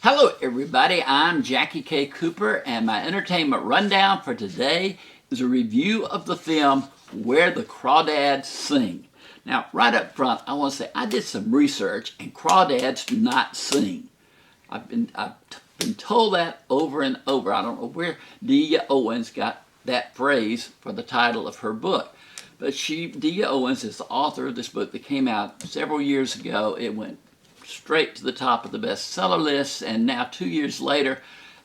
Hello everybody, I'm Jackie K. Cooper and my entertainment rundown for today is a review of the film Where the Crawdads Sing. Now right up front I want to say I did some research and crawdads do not sing. I've been told that over and over. I don't know where Delia Owens got that phrase for the title of her book. But Delia Owens is the author of this book that came out several years ago. It went straight to the top of the bestseller list, and now 2 years later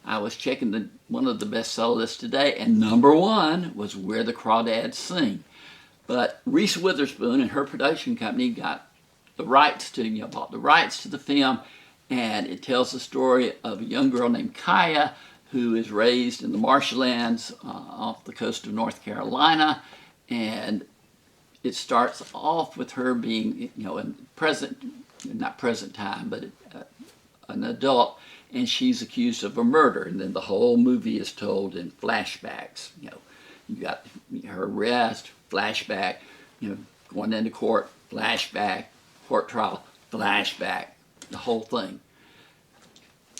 I was checking one of the bestseller lists today, and number one was Where the Crawdads Sing. But Reese Witherspoon and her production company got the rights to, bought the rights to the film, and it tells the story of a young girl named Kaya who is raised in the marshlands off the coast of North Carolina, and it starts off with her being, in not present time, but an adult, and she's accused of a murder, and then the whole movie is told in flashbacks. You got her arrest, flashback, going into court, flashback, court trial, flashback, the whole thing.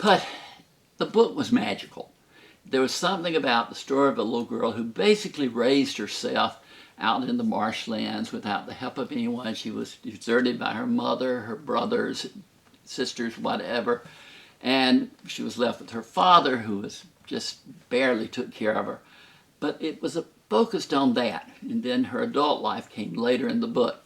But the book was magical. There was something about the story of a little girl who basically raised herself out in the marshlands without the help of anyone. She was deserted by her mother, her brothers, sisters, whatever, and she was left with her father, who was just barely took care of her. But it was focused on that, and then her adult life came later in the book.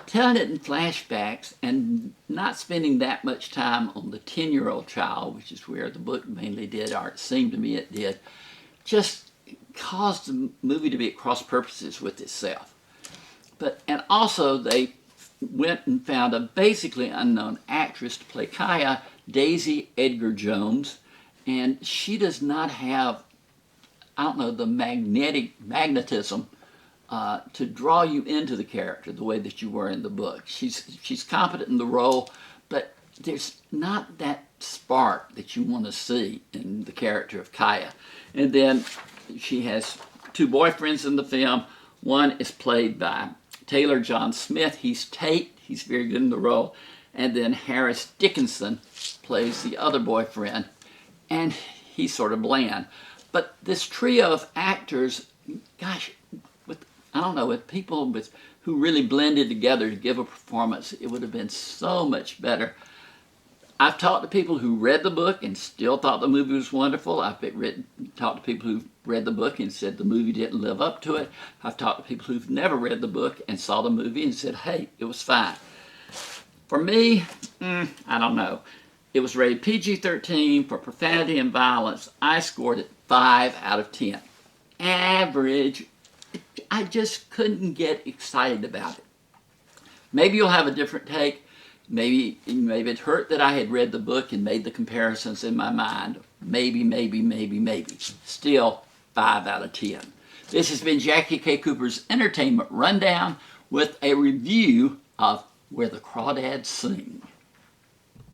Telling it in flashbacks and not spending that much time on the 10-year-old child, which is where the book mainly did, or it seemed to me it did, just caused the movie to be at cross purposes with itself. And also they went and found a basically unknown actress to play Kaya, Daisy Edgar Jones, and she does not have, the magnetism to draw you into the character the way that you were in the book. She's competent in the role, but there's not that spark that you want to see in the character of Kaya. And then she has two boyfriends in the film. One is played by Taylor John Smith. He's Tate. He's very good in the role. And then Harris Dickinson plays the other boyfriend, and he's sort of bland. But this trio of actors, gosh, with people who really blended together to give a performance, it would have been so much better. I've talked to people who read the book and still thought the movie was wonderful. I've talked to people who've read the book and said the movie didn't live up to it. I've talked to people who've never read the book and saw the movie and said, hey, it was fine. For me, I don't know. It was rated PG-13 for profanity and violence. I scored it 5 out of 10. Average. I just couldn't get excited about it. Maybe you'll have a different take. Maybe it hurt that I had read the book and made the comparisons in my mind. Maybe. Still 5 out of 10. This has been Jackie K. Cooper's Entertainment Rundown with a review of Where the Crawdads Sing.